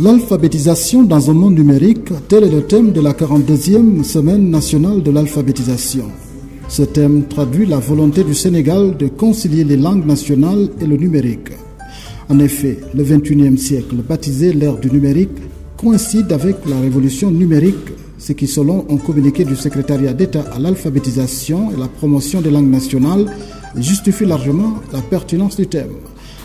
L'alphabétisation dans un monde numérique, tel est le thème de la 42e semaine nationale de l'alphabétisation. Ce thème traduit la volonté du Sénégal de concilier les langues nationales et le numérique. En effet, le 21e siècle, baptisé l'ère du numérique, coïncide avec la révolution numérique, ce qui, selon un communiqué du secrétariat d'État à l'alphabétisation et la promotion des langues nationales, justifie largement la pertinence du thème.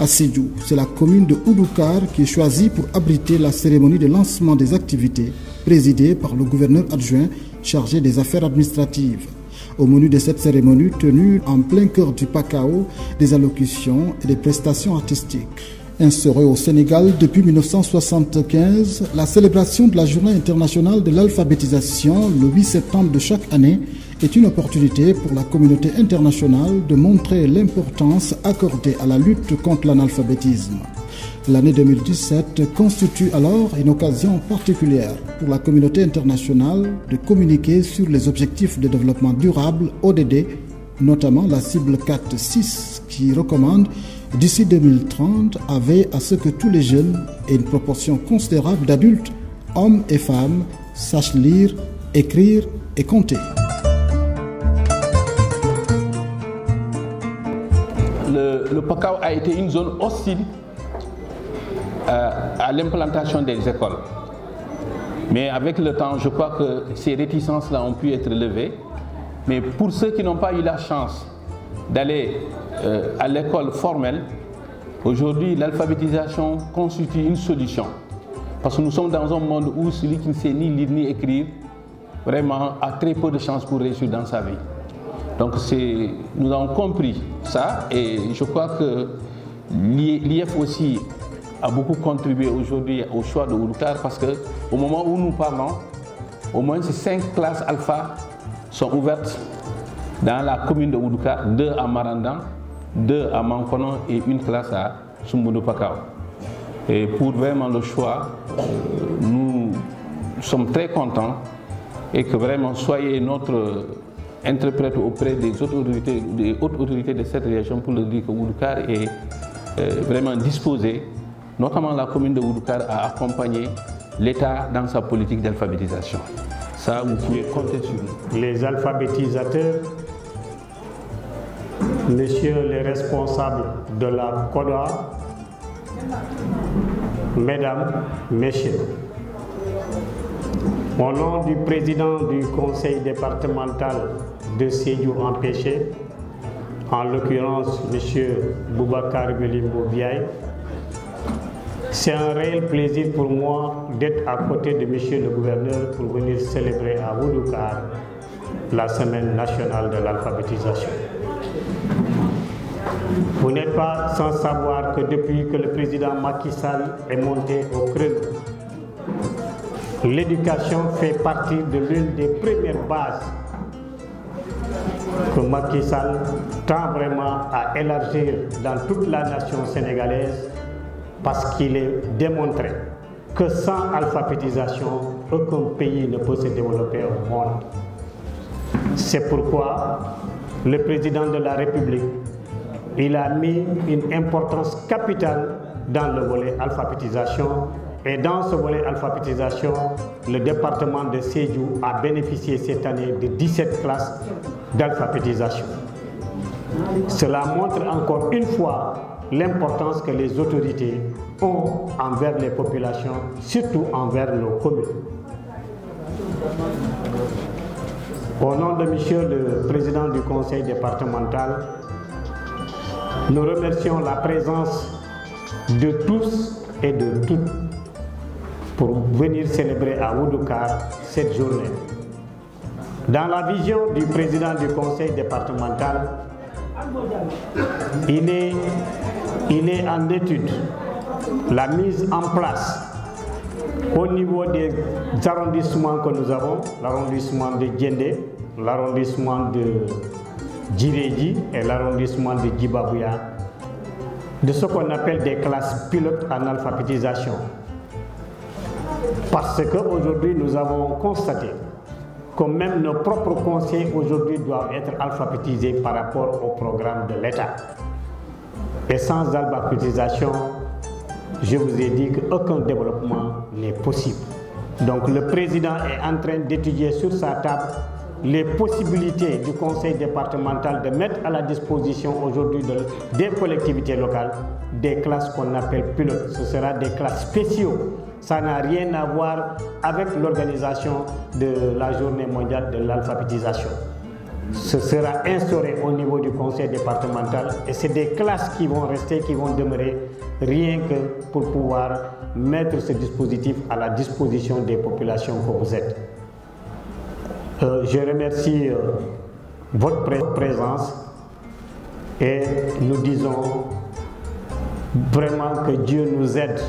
À Sédhiou, c'est la commune de Oudoukar qui est choisie pour abriter la cérémonie de lancement des activités, présidée par le gouverneur adjoint chargé des affaires administratives. Au menu de cette cérémonie tenue en plein cœur du Pakao, des allocutions et des prestations artistiques. Instaurée au Sénégal depuis 1975, la célébration de la Journée internationale de l'alphabétisation le 8 septembre de chaque année est une opportunité pour la communauté internationale de montrer l'importance accordée à la lutte contre l'analphabétisme. L'année 2017 constitue alors une occasion particulière pour la communauté internationale de communiquer sur les objectifs de développement durable ODD, notamment la cible 4.6 qui recommande d'ici 2030 à veiller à ce que tous les jeunes et une proportion considérable d'adultes, hommes et femmes, sachent lire, écrire et compter. Le Pakao a été une zone hostile à l'implantation des écoles. Mais avec le temps, je crois que ces réticences-là ont pu être levées. Mais pour ceux qui n'ont pas eu la chance d'aller à l'école formelle, aujourd'hui l'alphabétisation constitue une solution. Parce que nous sommes dans un monde où celui qui ne sait ni lire ni écrire, vraiment a très peu de chances pour réussir dans sa vie. Donc nous avons compris ça et je crois que l'IEF aussi a beaucoup contribué aujourd'hui au choix de Oudoukar parce qu'au moment où nous parlons, au moins ces 5 classes alpha sont ouvertes dans la commune de Oudoukar, 2 à Marandan, 2 à Mankono et une classe à Sumboudou Pakao. Et pour vraiment le choix, nous sommes très contents et que vraiment soyez notre interprète auprès des hautes autorités de cette région pour leur dire que Oudoukar est vraiment disposé, notamment la commune de Oudoukar, à accompagner l'État dans sa politique d'alphabétisation. Ça, vous pouvez compter sur nous. Les alphabétisateurs, messieurs les responsables de la CODA, mesdames, messieurs, au nom du président du conseil départemental de Sédhiou empêché, en l'occurrence M. Boubacar Belimbo Biaye, c'est un réel plaisir pour moi d'être à côté de M. le gouverneur pour venir célébrer à Oudoukar la semaine nationale de l'alphabétisation. Vous n'êtes pas sans savoir que depuis que le président Macky Sall est monté au créneau, l'éducation fait partie de l'une des premières bases que Macky Sall tend vraiment à élargir dans toute la nation sénégalaise parce qu'il est démontré que sans alphabétisation, aucun pays ne peut se développer au monde. C'est pourquoi le président de la République, il a mis une importance capitale dans le volet alphabétisation. Et dans ce volet alphabétisation, le département de Sédhiou a bénéficié cette année de 17 classes d'alphabétisation. Cela montre encore une fois l'importance que les autorités ont envers les populations, surtout envers nos communes. Au nom de Monsieur le Président du Conseil départemental, nous remercions la présence de tous et de toutes pour venir célébrer à Oudoukar cette journée. Dans la vision du président du conseil départemental, il est en étude la mise en place au niveau des arrondissements que nous avons, l'arrondissement de Djendé, l'arrondissement de Djiréji et l'arrondissement de Djibabouya, de ce qu'on appelle des classes pilotes en alphabétisation. Parce qu'aujourd'hui, nous avons constaté que même nos propres conseils aujourd'hui doivent être alphabétisés par rapport au programme de l'État. Et sans alphabétisation, je vous ai dit qu'aucun développement n'est possible. Donc le président est en train d'étudier sur sa table les possibilités du conseil départemental de mettre à la disposition aujourd'hui des collectivités locales des classes qu'on appelle pilotes. Ce sera des classes spéciaux. Ça n'a rien à voir avec l'organisation de la journée mondiale de l'alphabétisation. Ce sera instauré au niveau du conseil départemental et c'est des classes qui vont rester, qui vont demeurer, rien que pour pouvoir mettre ce dispositif à la disposition des populations que vous êtes. Je remercie votre présence et nous disons vraiment que Dieu nous aide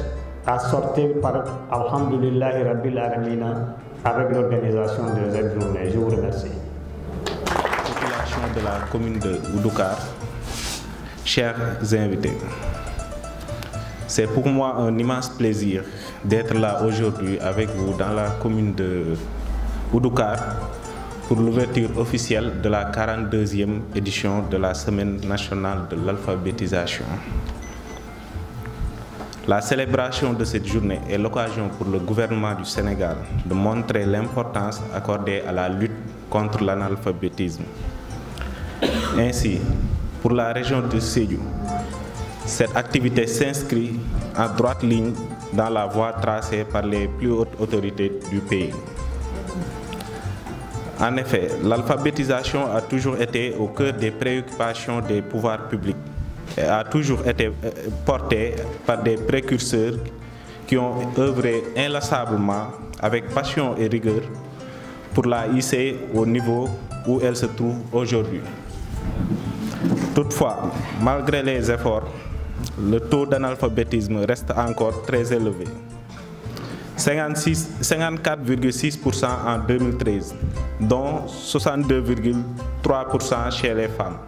à sortir par Alhamdulillahi Rabbil Alamina avec l'organisation de cette journée. Je vous remercie. Population de la commune de Oudoukar, chers invités, c'est pour moi un immense plaisir d'être là aujourd'hui avec vous dans la commune de Oudoukar pour l'ouverture officielle de la 42e édition de la Semaine nationale de l'alphabétisation. La célébration de cette journée est l'occasion pour le gouvernement du Sénégal de montrer l'importance accordée à la lutte contre l'analphabétisme. Ainsi, pour la région de Sédhiou, cette activité s'inscrit en droite ligne dans la voie tracée par les plus hautes autorités du pays. En effet, l'alphabétisation a toujours été au cœur des préoccupations des pouvoirs publics et a toujours été portée par des précurseurs qui ont œuvré inlassablement avec passion et rigueur pour la hisser au niveau où elle se trouve aujourd'hui. Toutefois, malgré les efforts, le taux d'analphabétisme reste encore très élevé. 54,6% en 2013, dont 62,3% chez les femmes.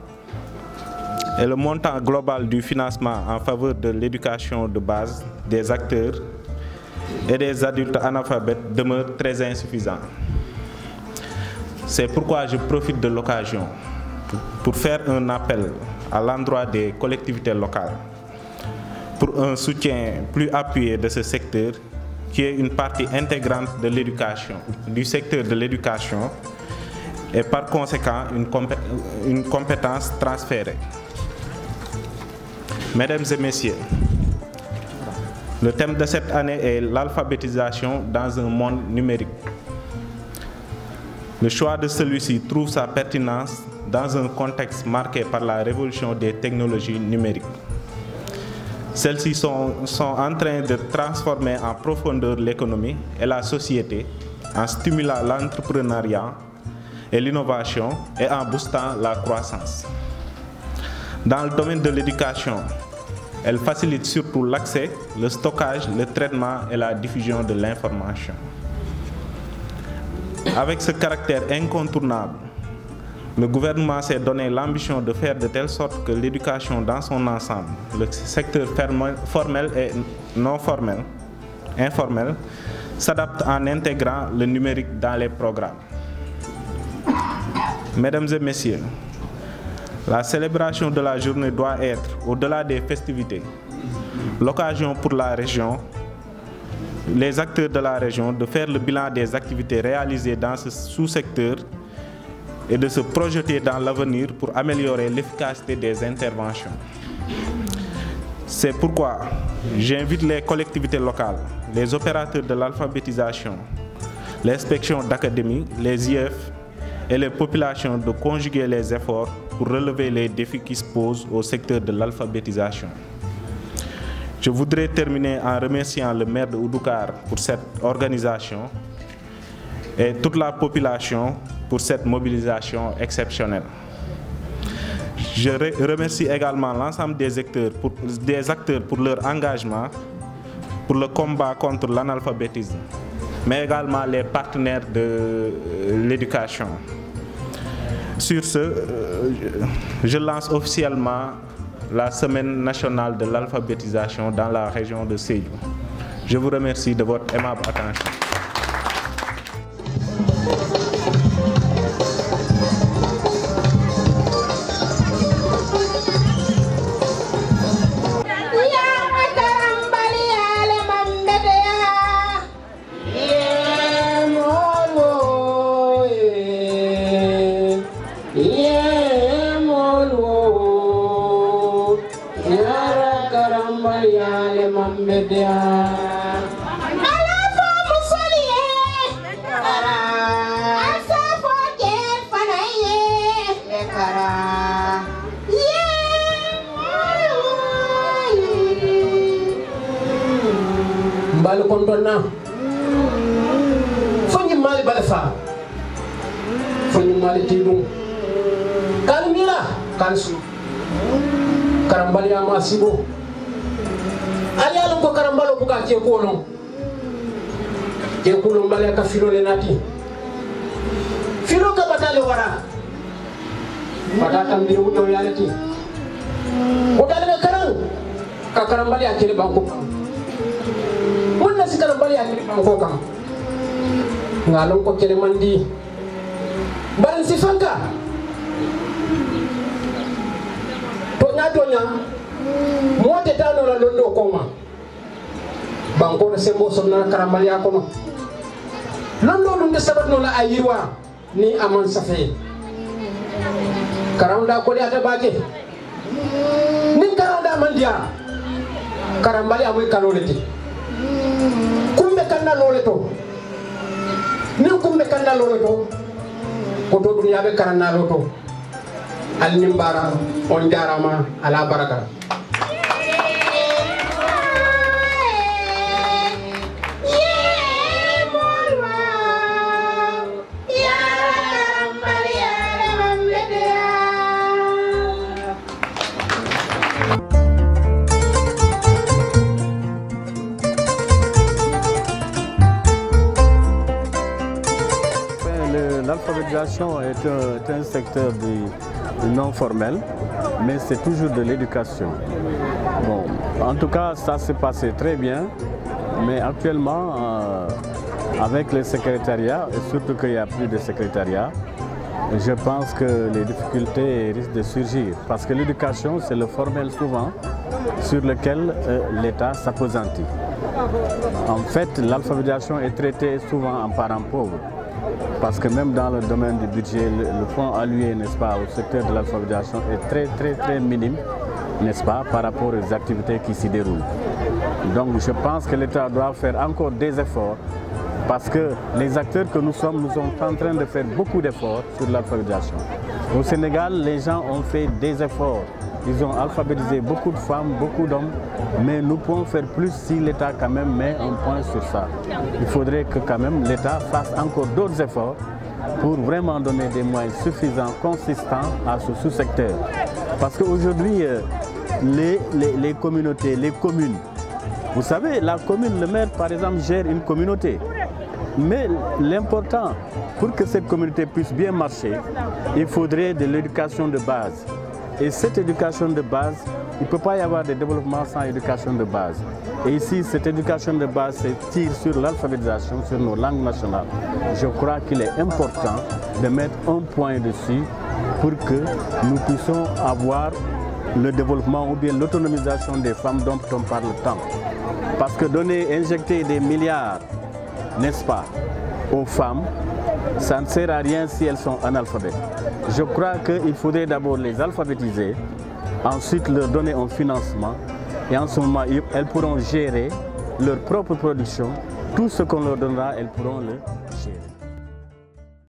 Et le montant global du financement en faveur de l'éducation de base des acteurs et des adultes analphabètes demeure très insuffisant. C'est pourquoi je profite de l'occasion pour faire un appel à l'endroit des collectivités locales pour un soutien plus appuyé de ce secteur qui est une partie intégrante de l'éducation, du secteur de l'éducation et par conséquent une compétence transférée. Mesdames et messieurs, le thème de cette année est l'alphabétisation dans un monde numérique. Le choix de celui-ci trouve sa pertinence dans un contexte marqué par la révolution des technologies numériques. Celles-ci sont en train de transformer en profondeur l'économie et la société en stimulant l'entrepreneuriat et l'innovation et en boostant la croissance. Dans le domaine de l'éducation, elle facilite surtout l'accès, le stockage, le traitement et la diffusion de l'information. Avec ce caractère incontournable, le gouvernement s'est donné l'ambition de faire de telle sorte que l'éducation dans son ensemble, le secteur formel et non formel, informel, s'adapte en intégrant le numérique dans les programmes. Mesdames et messieurs, la célébration de la journée doit être, au-delà des festivités, l'occasion pour la région, les acteurs de la région, de faire le bilan des activités réalisées dans ce sous-secteur et de se projeter dans l'avenir pour améliorer l'efficacité des interventions. C'est pourquoi j'invite les collectivités locales, les opérateurs de l'alphabétisation, l'inspection d'académie, les IEF et les populations de conjuguer les efforts pour relever les défis qui se posent au secteur de l'alphabétisation. Je voudrais terminer en remerciant le maire de Oudoukar pour cette organisation et toute la population pour cette mobilisation exceptionnelle. Je remercie également l'ensemble des acteurs pour leur engagement pour le combat contre l'analphabétisme, mais également les partenaires de l'éducation. Sur ce, je lance officiellement la Semaine nationale de l'alphabétisation dans la région de Sédhiou. Je vous remercie de votre aimable attention. Ya makaram baliya kontonna fanyi mali balafa fanyi mali tidum kalmira kansu karambali amasibo alialo ko karambalo buka ke kolon ke kolon bale ka filo le nati filo ka batale wara patatam di wuto yalati o dalga karang ka karambali akere banko wonna si karambali akere banko kam ngalon ko kele mandi baran si fanka tonya mote tano la londo koma banko na sembo sonna karambali akono londo dum de sabat no la ayirwa ni aman safe karamda ko ata bake nin karamda mandia karambali amoy kaloleti kumbe kanda loleto nin kumbe kanda loleto ko to dunya be karanna loto al nimbara on jarama ala baraka L'alphabétisation est un secteur non formel, mais c'est toujours de l'éducation. Bon, en tout cas, ça s'est passé très bien, mais actuellement, avec le secrétariat, et surtout qu'il n'y a plus de secrétariat, je pense que les difficultés risquent de surgir. Parce que l'éducation, c'est le formel souvent sur lequel l'État s'appesantit. En fait, l'alphabétisation est traitée souvent en parents pauvres. Parce que même dans le domaine du budget, le fonds alloué, n'est-ce pas, au secteur de l'alphabétisation est très minime, n'est-ce pas, par rapport aux activités qui s'y déroulent. Donc je pense que l'État doit faire encore des efforts parce que les acteurs que nous sommes en train de faire beaucoup d'efforts sur l'alphabétisation. Au Sénégal, les gens ont fait des efforts. Ils ont alphabétisé beaucoup de femmes, beaucoup d'hommes, mais nous pouvons faire plus si l'État quand même met un point sur ça. Il faudrait que quand même l'État fasse encore d'autres efforts pour vraiment donner des moyens suffisants, consistants à ce sous-secteur. Parce qu'aujourd'hui, les communautés, les communes, vous savez, la commune, le maire par exemple gère une communauté. Mais l'important, pour que cette communauté puisse bien marcher, il faudrait de l'éducation de base. Et cette éducation de base, il ne peut pas y avoir de développement sans éducation de base. Et ici, cette éducation de base se tire sur l'alphabétisation, sur nos langues nationales. Je crois qu'il est important de mettre un point dessus pour que nous puissions avoir le développement ou bien l'autonomisation des femmes dont on parle tant. Parce que injecter des milliards, n'est-ce pas, aux femmes, ça ne sert à rien si elles sont analphabètes. Je crois qu'il faudrait d'abord les alphabétiser, ensuite leur donner un financement et en ce moment, elles pourront gérer leur propre production. Tout ce qu'on leur donnera, elles pourront le